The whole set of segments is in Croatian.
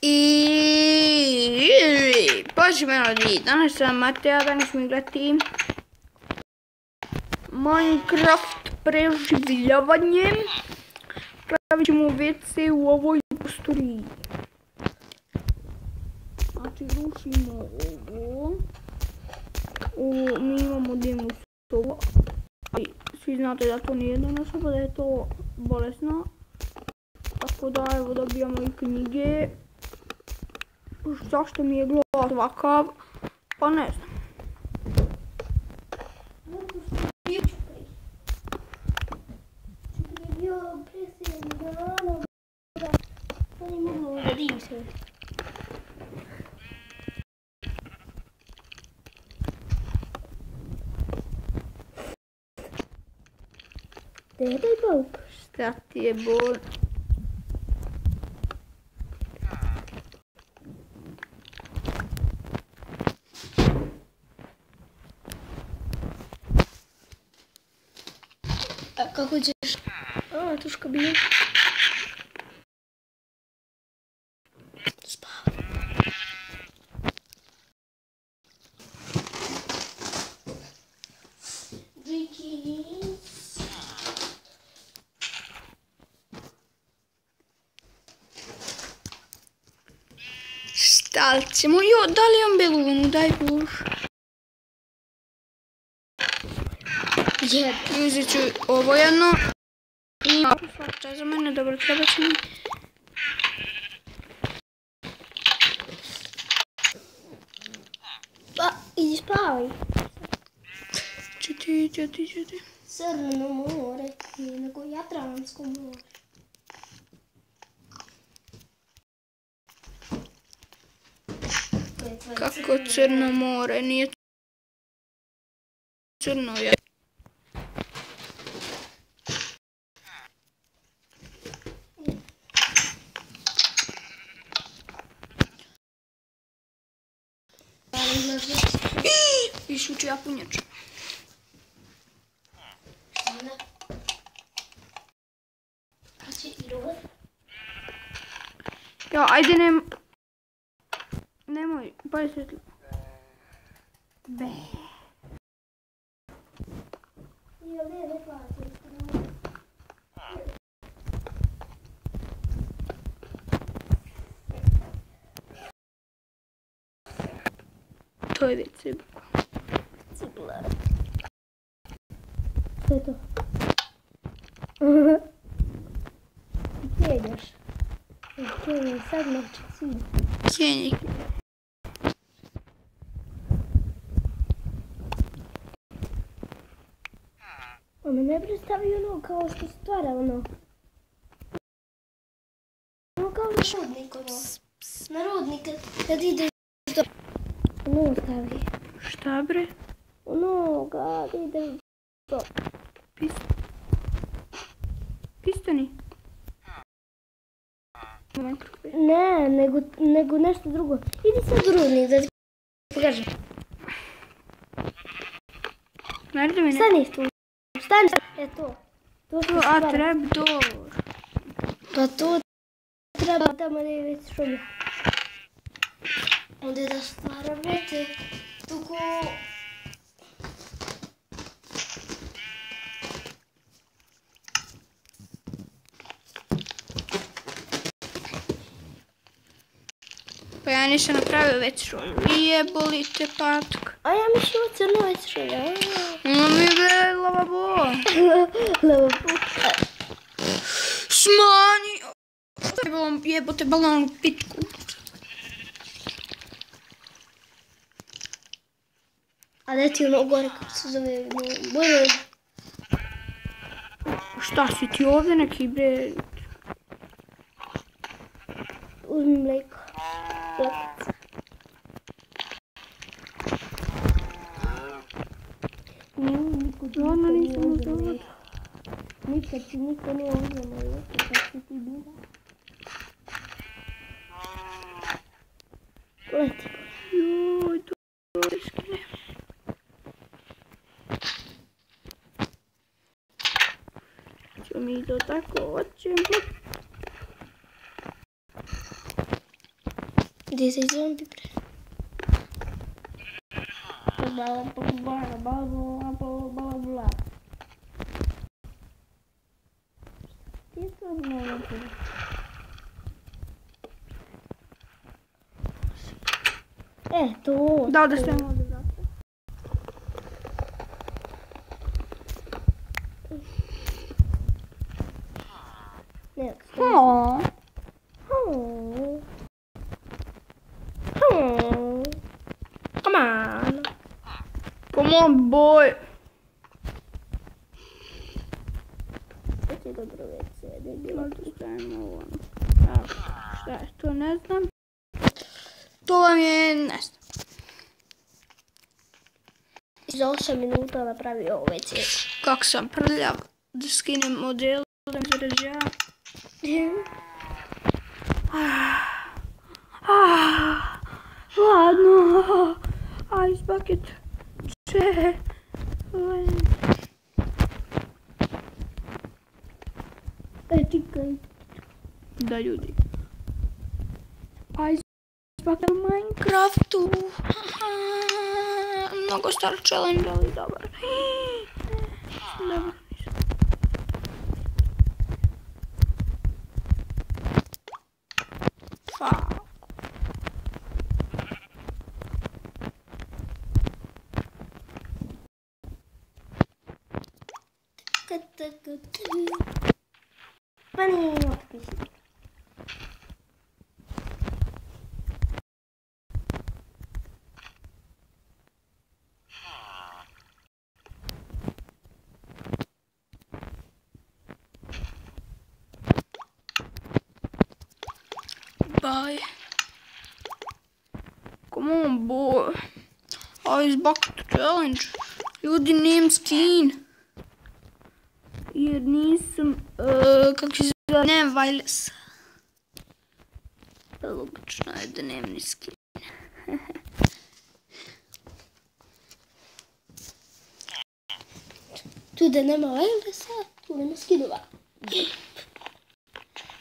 I pozdrav ljudi, danas sam Mateja, danas ćemo igrati Minecraft preživljavanje. Pravit ćemo WC u ovoj prostoriji. Znači rušimo ovo. Mi imamo dnevnu sobu. Svi znate da to nije dnevna soba, da je to bolesna. Tako da evo dobijamo i knjige. Zašto mi je glas ovakav? Pa ne znam. Šta ti je bol? Kako ćeš? A, tuška bije. Spavaj. Šta ćemo? Jo, da li imam belunu? Daj Bož. Uzet ću ovo jedno. I šta za mene, dobro, treba će mi. Pa, idi spavaj. Čuti. Crno more, nije nego Jadransko more. Kako Crno more, nije crno je. Išuću japunjač. Jo, ajde nemoj, bolje svjetlo. Be. To je već cibla. Cibla. Što je to? Gdje ideš? Gdje je sad novče cilj? Cijenik. Ono ne predstavi ono kao što stvara ono. Ono kao na rudnik ono. Na rudnik kad ideš do... Ono stavi. Šta bre? Ono kad ideš do... Pistoni? Ne, nego nešto drugo. Idi sad u rudnik da ti pokažem. Naredi me ne. Stani tu. Stani. E to. A trapdoor. Pa to treba tamo da je već šumlja. Onda da stvara vete. Tuko... Pa ja nisam napravio već šolju. Jebolite patka. A ja mišljamo crno već šolja. Ono mi je lavabo. Lavabo. Smanji. Jebote balon u pitku. A da ti ono gore kako se zove. Bojno. Šta si ti ovdje neki bre? Uzmi mlijeko. Plakac. Ono nisam uzela. Nikad ti niko nije uzela mlijeko kad si ti bila. Leti. Joj, to je skine. Ću mi to tako hoćemo. Gdje se zombi bre? To. Da, da stavimo ovdje vrata. Ne, Aww. Come on. Come on, boy. To je dobro WC, Da stavimo ovo. Šta je to, ne znam. To vam je, ne znam. Za 8 minuta napravio ovo WC. Kako sam prljav. Da skinem model, da mi se razjavam. Ladno. Ice bucket. Čekaj. Da, ljudi. Ice bucket u Minecraftu. Mnogo star challenge, ali dobar. Dobar. Fuck. Pa nije otpisno. Bye. Come on, boy. Ice bucket challenge. Ljudi, nemam skin. Jer nisam, kako se zove, nemam wireless. Logično je da nemam ni skin. Tu da nema wirelessa, tu nema skinova.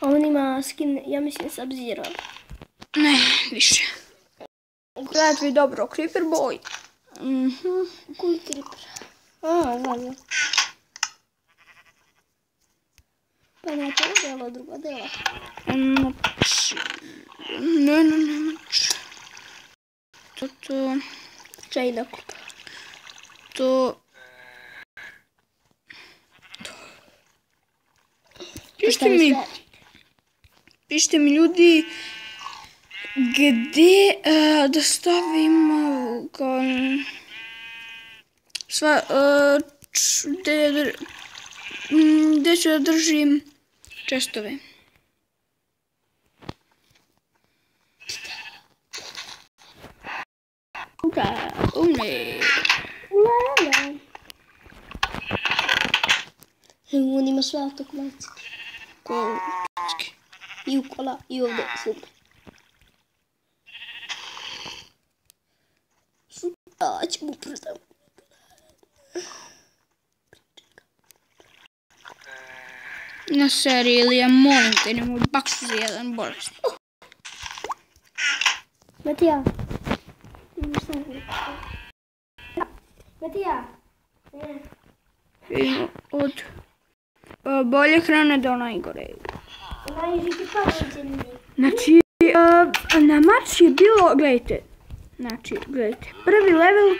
A on ima skin, ja mislim, Sub-Zero. Ne, više. Gledajte vi dobro, Creeper Boy. Koji Creeper? Znam. Pa ne to delo, drugo delo. Ne. To. Čajna kupa. To. Pišite mi ljudi gdje da stavimo gdje ću da držim čestove. On ima sve automatski. I u kola, i ovdje, super. Ćemo prodati. Na seriji, ili ja molim te, nemoj bakšu za jedan bolest. Matija. Matija. Od bolje hrane do najgore. Najžiti pametni. Znači, na Marsu je bilo, gledajte. Znači, gledajte, prvi level.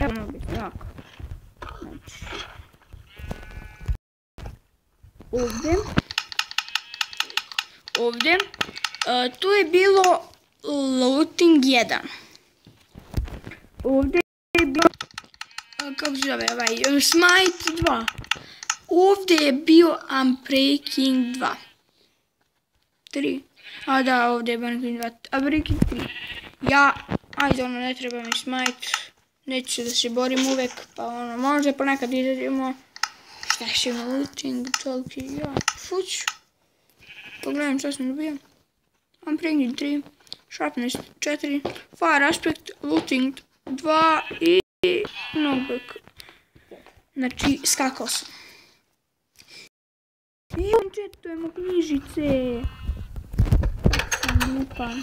Evo može biti ovako. Znači, ovdje. Tu je bilo looting 1. Ovdje je bilo, kako se zove ovaj, smite 2. Ovdje je bio unbreaking 2. 3. A da, ovdje je unbreaking 2. Unbreaking 3. Ajde ono, ne treba mi smite. Neću se da se borim uvek, pa ono, možda ponekad izađemo. Šta će ima looting, toliki, fuću. Pogledam što sam dobio. Unbreaking 3, sharpness 4, fire aspect, looting 2 i knockback. Znači, skakao sam. I četujemo knjižice. Sam lupan.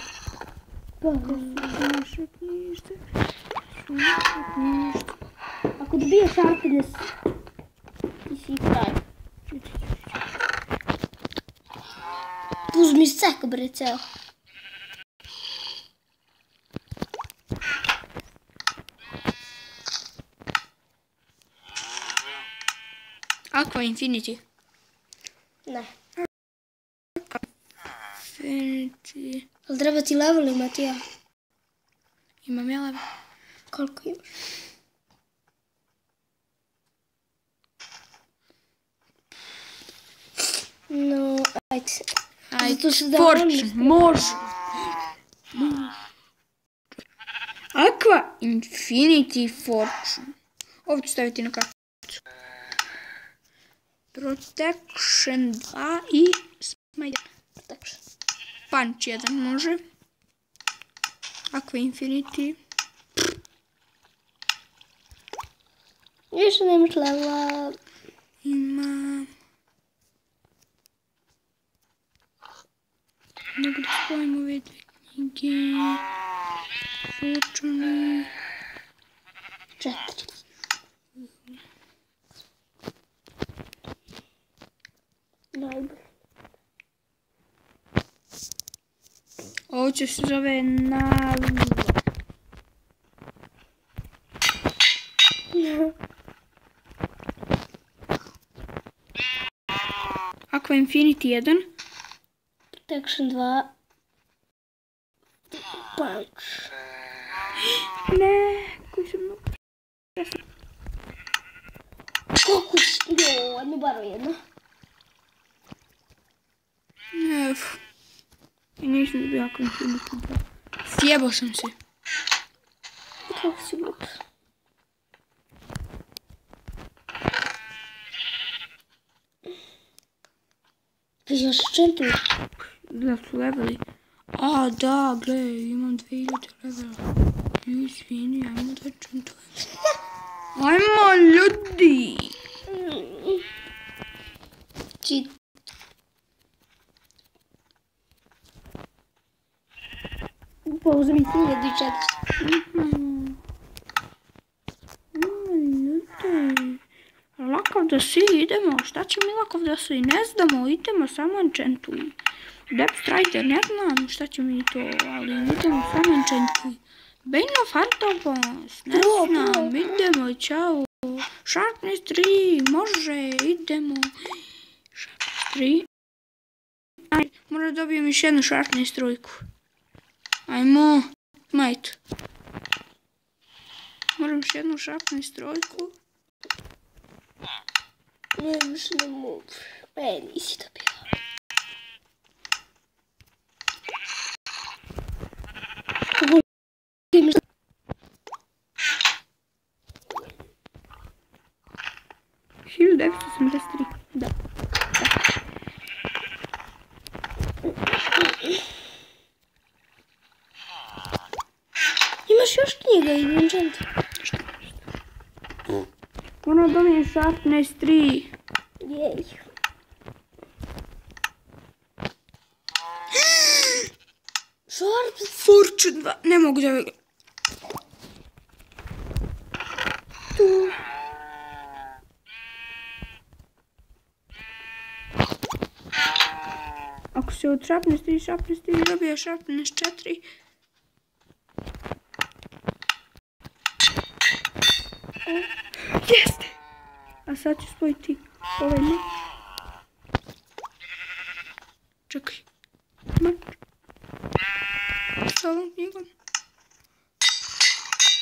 Naše knjižce. Naše knjižce. Ako dobiješ sharpness, ti si kraj. Uzmi sek, bre, ceo. Aqua Infinity. Ne. Infinity. Ali treba ti level imati ja. Imam ja level. Koliko imaš? No, ajde. Ajde, Zato se da Fortune, može. Aqua Infinity Fortune. Ovo ću staviti na kartu. Protection 2 i Smite. Protection. Punch 1 može. Aqua Infinity. Više nemaš levela. Ima... Nego da spojimo ove dve knjige. Fortune. 4. Najbolje. Ovo će se zove Naviva. Aqua Infinity 1. Protection 2. Punch. Ne, koji sam mnogo. Koliko si? Jo, ajmo bar jedno. Ne, i nisam dobio Aqua Infinity 2. Sjebao sam se. Kako si glup? Ti još čentuj. Da su leveli. A, da, gle, imam 2000 levela. Izvini, ajmo da čentujem. Ajmo, ljudi! Cheat. Pa uzmi 1400. Ljudi. Lakav da si, idemo. Šta će mi lakav da si? Ne znamo, idemo, samo enchantuj. Depth Strider, ne znam šta će mi to, ali idemo, samo enchantuj. Bane of Artobos, ne znam, idemo, čao. Sharpness 3, može, idemo. Sharpness 3. Ajde, moram da dobijem još jednu Sharpness 3. Ajmo, Smite. Moram još jednu Sharpness 3. Ne, više ne mogu. Nisi dobio. Shield 983. Da. Imaš još knjiga i enchant. Ono dobijem Sharpness 3. Jej. Sharpness. Fortune 2. Ne mogu da ga... Tu. Ako se od Sharpness 3 dobija Sharpness 4. Jeste! A sad ću spojiti ovaj meč. Čekaj. Meč. S ovom knjigom.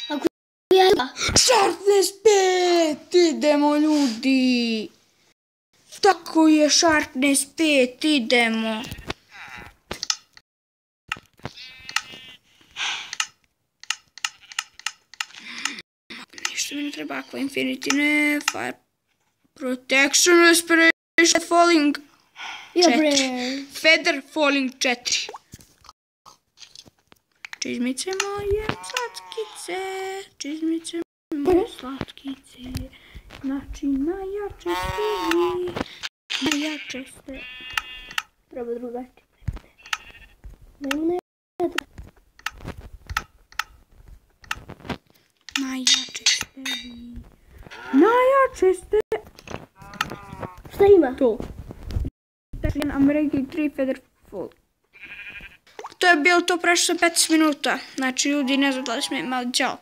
Ako ja... Sharpness 5! Idemo, ljudi! Tako je, Sharpness 5, idemo! Ništa mi ne treba, Aqua Infinity, ne, Fire Protection, Respiration, Falling 4. Feather Falling 4. Čizmice moje slatkice, čizmice moje slatkice, znači najjače ste vi, najjače ste. Treba drugačije. Dajmo ne... česte. Šta ima? To. American 3 Feather Fall. To je bilo to, prošlo 15 minuta. Znači ljudi ne znam da li smo imali, čao.